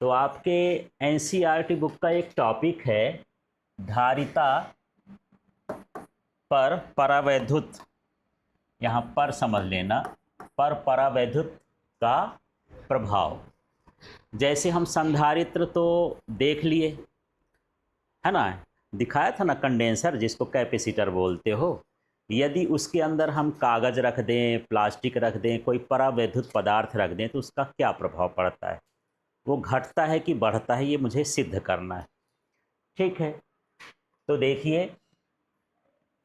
तो आपके NCERT book का एक टॉपिक है धारिता पर परावैद्युत। यहाँ पर समझ लेना, पर परावैद्युत का प्रभाव। जैसे हम संधारित्र तो देख लिए है ना, दिखाया था ना, कंडेंसर जिसको कैपेसिटर बोलते हो। यदि उसके अंदर हम कागज़ रख दें, प्लास्टिक रख दें, कोई परावैद्युत पदार्थ रख दें तो उसका क्या प्रभाव पड़ता है, वो घटता है कि बढ़ता है, ये मुझे सिद्ध करना है। ठीक है, तो देखिए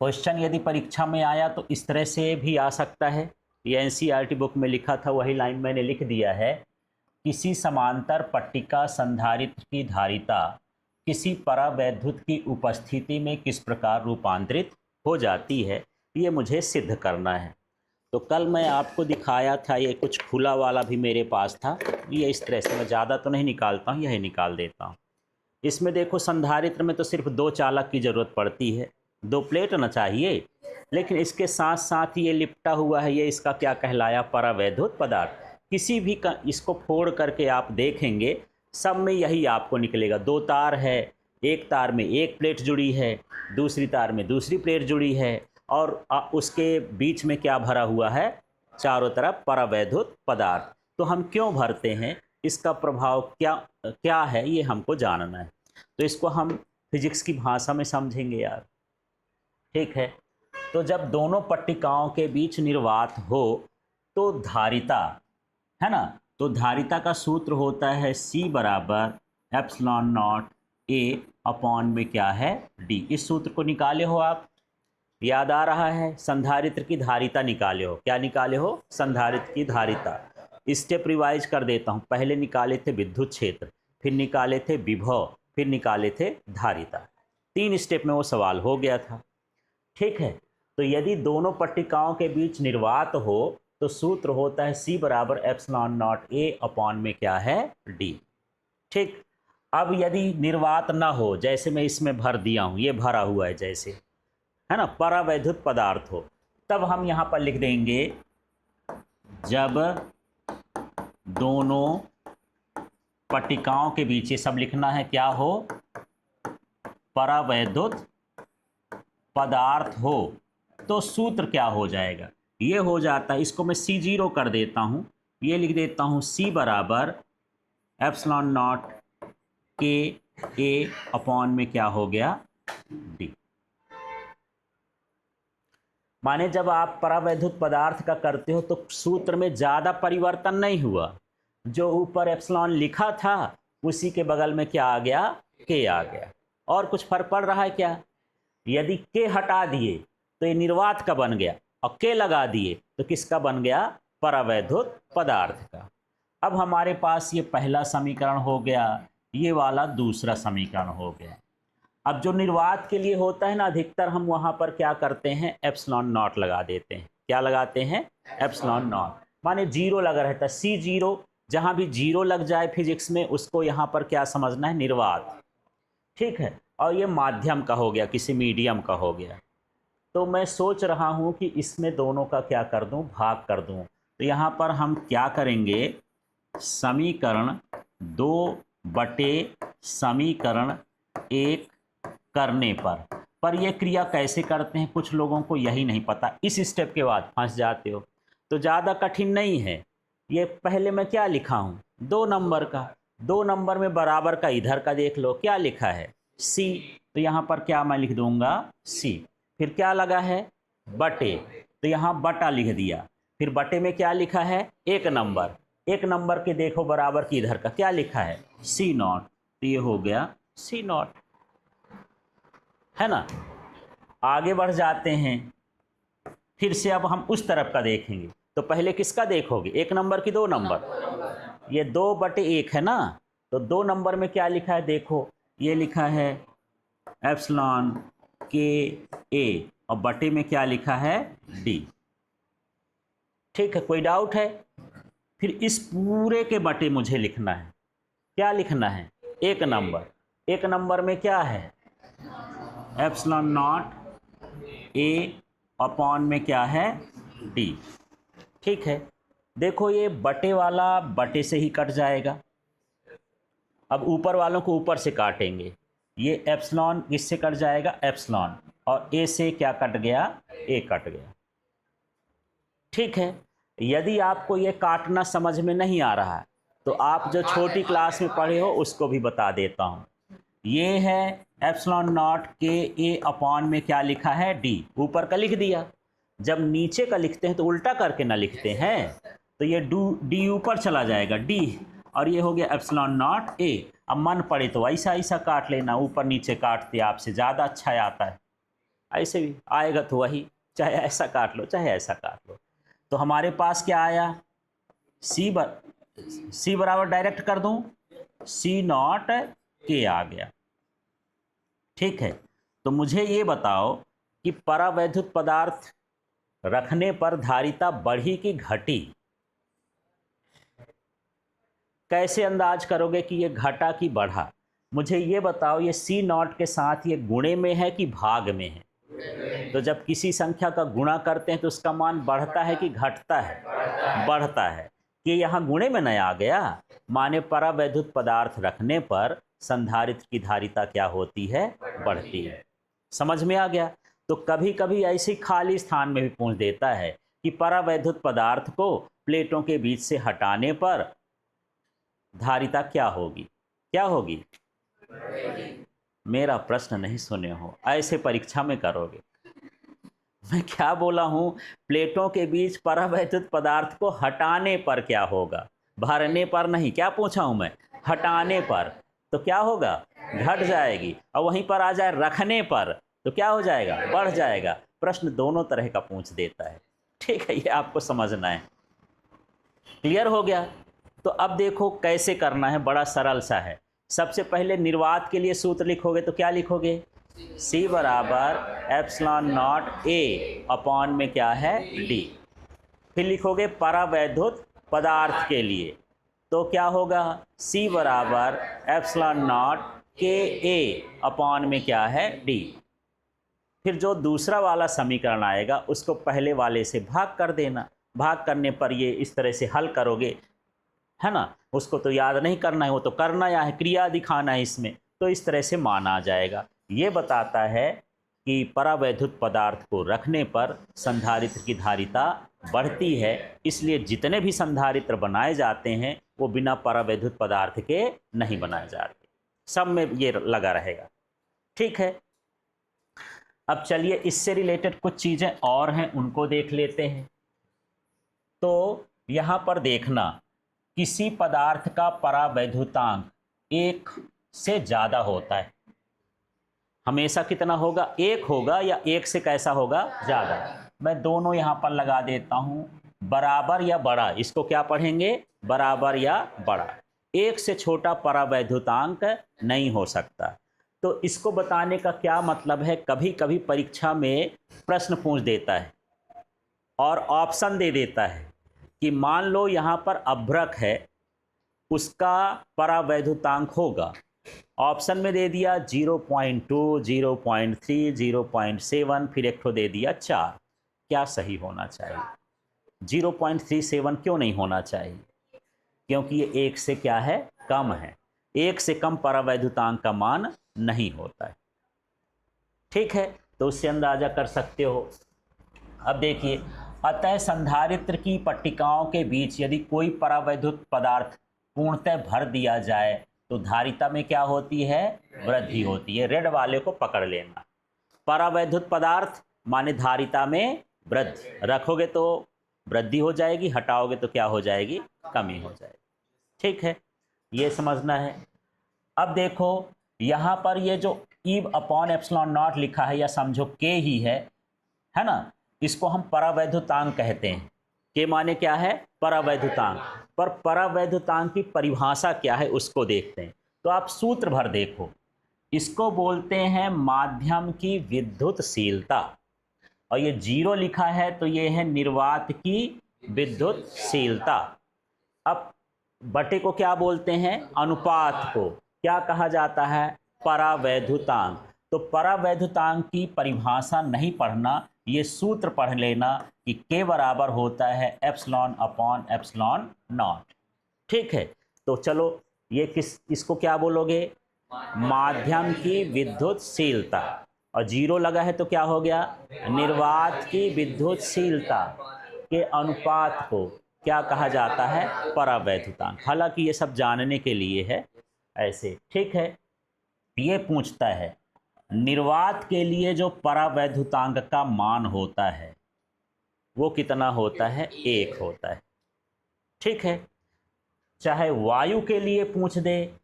क्वेश्चन यदि परीक्षा में आया तो इस तरह से भी आ सकता है। ये एनसीईआरटी बुक में लिखा था, वही लाइन मैंने लिख दिया है। किसी समांतर पट्टिका संधारित्र की धारिता किसी परावैद्युत की उपस्थिति में किस प्रकार रूपांतरित हो जाती है, ये मुझे सिद्ध करना है। तो कल मैं आपको दिखाया था, ये कुछ खुला वाला भी मेरे पास था। ये इस तरह से मैं ज़्यादा तो नहीं निकालता हूँ, यही निकाल देता हूँ। इसमें देखो संधारित्र में तो सिर्फ 2 चालक की ज़रूरत पड़ती है, 2 प्लेट ना चाहिए, लेकिन इसके साथ साथ ये लिपटा हुआ है, ये इसका क्या कहलाया, परावैद्युत पदार्थ। किसी भी का इसको फोड़ करके आप देखेंगे, सब में यही आपको निकलेगा। 2 तार है, एक तार में एक प्लेट जुड़ी है, दूसरी तार में दूसरी प्लेट जुड़ी है, और उसके बीच में क्या भरा हुआ है, चारों तरफ परावैद्युत पदार्थ। तो हम क्यों भरते हैं, इसका प्रभाव क्या क्या है, ये हमको जानना है। तो इसको हम फिजिक्स की भाषा में समझेंगे यार। ठीक है, तो जब दोनों पट्टिकाओं के बीच निर्वात हो तो धारिता है ना, तो धारिता का सूत्र होता है C बराबर एप्सिलॉन नॉट A अपॉन में क्या है D। इस सूत्र को निकाले हो आप, याद आ रहा है, संधारित्र की धारिता निकाले हो। क्या निकाले हो, संधारित्र की धारिता। स्टेप रिवाइज कर देता हूँ। पहले निकाले थे विद्युत क्षेत्र, फिर निकाले थे विभव, फिर निकाले थे धारिता। 3 स्टेप में वो सवाल हो गया था। ठीक है, तो यदि दोनों पट्टिकाओं के बीच निर्वात हो तो सूत्र होता है C बराबर एप्सिलॉन नॉट A अपॉन में क्या है D। ठीक, अब यदि निर्वात ना हो, जैसे मैं इसमें भर दिया हूँ, ये भरा हुआ है जैसे, है ना, परावैद्युत पदार्थ हो, तब हम यहाँ पर लिख देंगे जब दोनों पट्टिकाओं के बीच, ये सब लिखना है, क्या हो, परावैद्युत पदार्थ हो, तो सूत्र क्या हो जाएगा, ये हो जाता है, इसको मैं C0 कर देता हूँ, ये लिख देता हूँ C बराबर एप्सिलॉन नॉट के A अपॉन में क्या हो गया D। माने जब आप परावैद्युत पदार्थ का करते हो तो सूत्र में ज़्यादा परिवर्तन नहीं हुआ, जो ऊपर एप्सिलॉन लिखा था उसी के बगल में क्या आ गया, K आ गया। और कुछ फर्क पड़ रहा है क्या, यदि K हटा दिए तो ये निर्वात का बन गया, और K लगा दिए तो किसका बन गया, परावैद्युत पदार्थ का। अब हमारे पास ये पहला समीकरण हो गया, ये वाला दूसरा समीकरण हो गया। अब जो निर्वात के लिए होता है ना, अधिकतर हम वहाँ पर क्या करते हैं, एप्सिलॉन नॉट लगा देते हैं। क्या लगाते हैं, एप्सिलॉन नॉट, माने 0 लगा रहता है, C0। जहाँ भी 0 लग जाए फिजिक्स में, उसको यहाँ पर क्या समझना है, निर्वात। ठीक है, और ये माध्यम का हो गया, किसी मीडियम का हो गया। तो मैं सोच रहा हूँ कि इसमें दोनों का क्या कर दूँ, भाग कर दूँ। तो यहाँ पर हम क्या करेंगे, समीकरण 2 बटे समीकरण 1 करने पर यह क्रिया कैसे करते हैं, कुछ लोगों को यही नहीं पता, इस स्टेप के बाद फंस जाते हो। तो ज़्यादा कठिन नहीं है, ये पहले मैं क्या लिखा हूँ, 2 नंबर का, 2 नंबर में बराबर का इधर का देख लो, क्या लिखा है C, तो यहाँ पर क्या मैं लिख दूंगा C। फिर क्या लगा है, बटे, तो यहाँ बटा लिख दिया। फिर बटे में क्या लिखा है, 1 नंबर, 1 नंबर के देखो बराबर की इधर का क्या लिखा है, C0, तो ये हो गया C0, है ना। आगे बढ़ जाते हैं, फिर से अब हम उस तरफ का देखेंगे। तो पहले किसका देखोगे, 1 नंबर की 2 नंबर, ये 2 बटे 1 है ना, तो 2 नंबर में क्या लिखा है, देखो ये लिखा है एप्सिलॉन के A, और बटे में क्या लिखा है D। ठीक है, कोई डाउट है। फिर इस पूरे के बटे मुझे लिखना है, क्या लिखना है, 1 नंबर, 1 नंबर में क्या है, एप्सिलॉन नॉट A अपॉन में क्या है D। ठीक है, देखो ये बटे वाला बटे से ही कट जाएगा, अब ऊपर वालों को ऊपर से काटेंगे, ये एप्सिलॉन इससे कट जाएगा एप्सिलॉन, और ए से क्या कट गया, ए कट गया। ठीक है, यदि आपको ये काटना समझ में नहीं आ रहा है तो आप जो छोटी क्लास में पढ़े हो उसको भी बता देता हूँ। ये है एप्सिलॉन नॉट के ए अपॉन में क्या लिखा है, डी, ऊपर का लिख दिया। जब नीचे का लिखते हैं तो उल्टा करके ना लिखते हैं, तो ये डी ऊपर चला जाएगा, डी, और ये हो गया एप्सिलॉन नॉट ए। अब मन पड़े तो ऐसा ऐसा काट लेना, ऊपर नीचे काटते आपसे ज़्यादा अच्छा आता है, ऐसे भी आएगा तो वही, चाहे ऐसा काट लो चाहे ऐसा काट लो। तो हमारे पास क्या आया, सी बराबर डायरेक्ट कर दूं, सी नॉट के आ गया। ठीक है, तो मुझे ये बताओ कि परावैद्युत पदार्थ रखने पर धारिता बढ़ी कि घटी? कैसे अंदाज करोगे कि ये घटा कि बढ़ा? मुझे ये बताओ, ये सी नॉट के साथ ये गुणे में है कि भाग में है? तो जब किसी संख्या का गुणा करते हैं तो उसका मान बढ़ता है कि घटता है? बढ़ता है। कि यहाँ गुणे में नहीं आ गया, माने परावैद्युत पदार्थ रखने पर संधारित्र की धारिता क्या होती है, बढ़ती है। समझ में आ गया? तो कभी कभी ऐसे खाली स्थान में भी पूछ देता है कि परावैद्युत पदार्थ को प्लेटों के बीच से हटाने पर धारिता क्या होगी, क्या होगी? मेरा प्रश्न नहीं सुने हो, ऐसे परीक्षा में करोगे। मैं क्या बोला हूँ, प्लेटों के बीच परावैद्युत पदार्थ को हटाने पर क्या होगा, भरने पर नहीं। क्या पूछा हूँ मैं, हटाने पर, तो क्या होगा, घट जाएगी। और वहीं पर आ जाए रखने पर तो क्या हो जाएगा, बढ़ जाएगा। प्रश्न दोनों तरह का पूछ देता है। ठीक है, ये आपको समझना है। क्लियर हो गया? तो अब देखो कैसे करना है, बड़ा सरल सा है। सबसे पहले निर्वात के लिए सूत्र लिखोगे तो क्या लिखोगे, C बराबर एप्सिलॉन नॉट ए अपॉन में क्या है, डी। फिर लिखोगे परावैद्युत पदार्थ के लिए तो क्या होगा, C बराबर एप्सिलॉन नॉट के ए अपॉन में क्या है, डी। फिर जो दूसरा वाला समीकरण आएगा उसको पहले वाले से भाग कर देना। भाग करने पर ये इस तरह से हल करोगे, है ना। उसको तो याद नहीं करना है, वो तो करना या है, क्रिया दिखाना है इसमें, तो इस तरह से मान आ जाएगा। ये बताता है कि परावैद्युत पदार्थ को रखने पर संधारित्र की धारिता बढ़ती है, इसलिए जितने भी संधारित्र बनाए जाते हैं वो बिना परावैद्युत पदार्थ के नहीं बनाए जाते, सब में ये लगा रहेगा। ठीक है, अब चलिए इससे रिलेटेड कुछ चीज़ें और हैं, उनको देख लेते हैं। तो यहाँ पर देखना, किसी पदार्थ का परावैद्युतांक एक से ज़्यादा होता है, हमेशा कितना होगा, एक होगा, या एक से कैसा होगा, ज़्यादा। मैं दोनों यहाँ पर लगा देता हूँ, बराबर या बड़ा। इसको क्या पढ़ेंगे, बराबर या बड़ा। एक से छोटा परावैद्युतांक नहीं हो सकता। तो इसको बताने का क्या मतलब है, कभी कभी परीक्षा में प्रश्न पूछ देता है और ऑप्शन दे देता है कि मान लो यहाँ पर अभ्रक है, उसका परावैद्युतांक होगा, ऑप्शन में दे दिया 0.2, 0.3, 0.7, फिर एक ठो दे दिया 4। क्या सही होना चाहिए? 0.37 क्यों नहीं होना चाहिए? क्योंकि ये एक से क्या है, कम है। एक से कम परावैद्युतांक का मान नहीं होता है। ठीक है, तो उससे अंदाजा कर सकते हो। अब देखिए, अतः संधारित्र की पट्टिकाओं के बीच यदि कोई परावैद्युत पदार्थ पूर्णतः भर दिया जाए तो धारिता में क्या होती है, वृद्धि होती है। रेड वाले को पकड़ लेना, परावैद्युत पदार्थ माने धारिता में वृद्धि। रखोगे तो वृद्धि हो जाएगी, हटाओगे तो क्या हो जाएगी, कमी हो जाएगी। ठीक है, ये समझना है। अब देखो यहाँ पर ये जो ई अपॉन एप्सिलॉन नॉट लिखा है, या समझो के ही है ना, इसको हम परावैद्युतांक कहते हैं। के माने क्या है, परावैद्युतांक। पर परावैद्युतांक की परिभाषा क्या है उसको देखते हैं। तो आप सूत्र भर देखो, इसको बोलते हैं माध्यम की विद्युतशीलता, और ये 0 लिखा है तो ये है निर्वात की विद्युतशीलता। अब बटे को क्या बोलते हैं, अनुपात को क्या कहा जाता है, परावैद्युतांक। तो परावैद्युतांक की परिभाषा नहीं पढ़ना, ये सूत्र पढ़ लेना कि के बराबर होता है एप्सिलॉन अपॉन एप्सिलॉन नॉट। ठीक है, तो चलो ये इसको क्या बोलोगे? माध्यम की विद्युतशीलता। और जीरो लगा है तो क्या हो गया? निर्वात की विद्युतशीलता के अनुपात को क्या कहा जाता है? परावैद्युतांक। हालांकि ये सब जानने के लिए है ऐसे, ठीक है। ये पूछता है निर्वात के लिए जो परावैद्युतांक का मान होता है वो कितना होता है? 1 होता है, ठीक है। चाहे वायु के लिए पूछ दे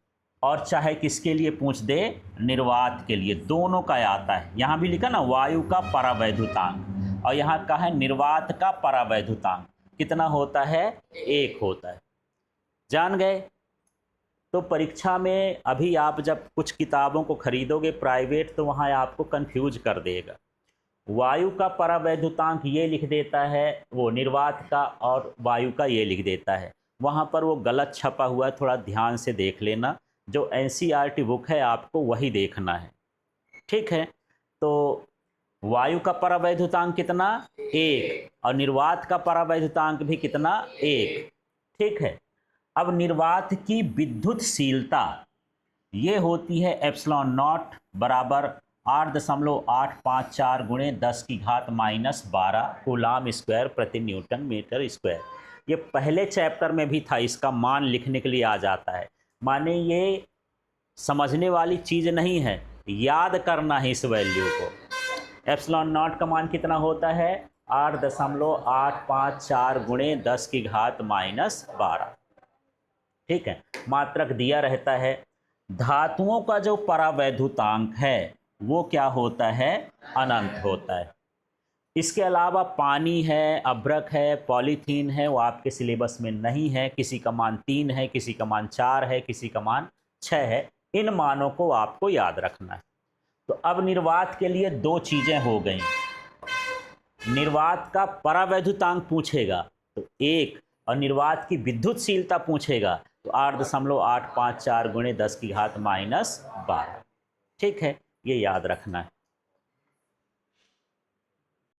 और चाहे किसके लिए पूछ दे, निर्वात के लिए, दोनों का आता है। यहाँ भी लिखा ना वायु का परावैद्युतांक, और यहाँ का है निर्वात का परावैद्युतांक कितना होता है? 1 होता है। जान गए? तो परीक्षा में अभी आप जब कुछ किताबों को खरीदोगे प्राइवेट, तो वहाँ आपको कंफ्यूज कर देगा। वायु का परावैद्युतांक ये लिख देता है वो निर्वात का, और वायु का ये लिख देता है। वहाँ पर वो गलत छपा हुआ है, थोड़ा ध्यान से देख लेना। जो एनसीईआरटी बुक है आपको वही देखना है, ठीक है। तो वायु का परावैद्युतांक कितना? 1, और निर्वात का परावैद्युतांक भी कितना? 1, ठीक है। अब निर्वात की विद्युतशीलता ये होती है एप्सिलॉन नॉट बराबर 8.854 गुणे 10⁻⁻12 कूलाम स्क्वायर प्रति न्यूटन मीटर स्क्वायर। ये पहले चैप्टर में भी था, इसका मान लिखने के लिए आ जाता है। माने ये समझने वाली चीज़ नहीं है, याद करना है इस वैल्यू को। एप्सिलॉन नॉट का मान कितना होता है? 8.854 गुणे 10⁻⁻12, ठीक है। मात्रक दिया रहता है। धातुओं का जो परावैद्युतांक है वो क्या होता है? अनंत होता है। इसके अलावा पानी है, अभ्रक है, पॉलीथीन है, वो आपके सिलेबस में नहीं है। किसी का मान 3 है, किसी का मान 4 है, किसी का मान 6 है। इन मानों को आपको याद रखना है। तो अब निर्वात के लिए 2 चीज़ें हो गई। निर्वात का परावैद्युतांक पूछेगा तो 1, और निर्वात की विद्युतशीलता पूछेगा तो 8.854 गुणे 10⁻⁻12, ठीक है। ये याद रखना है।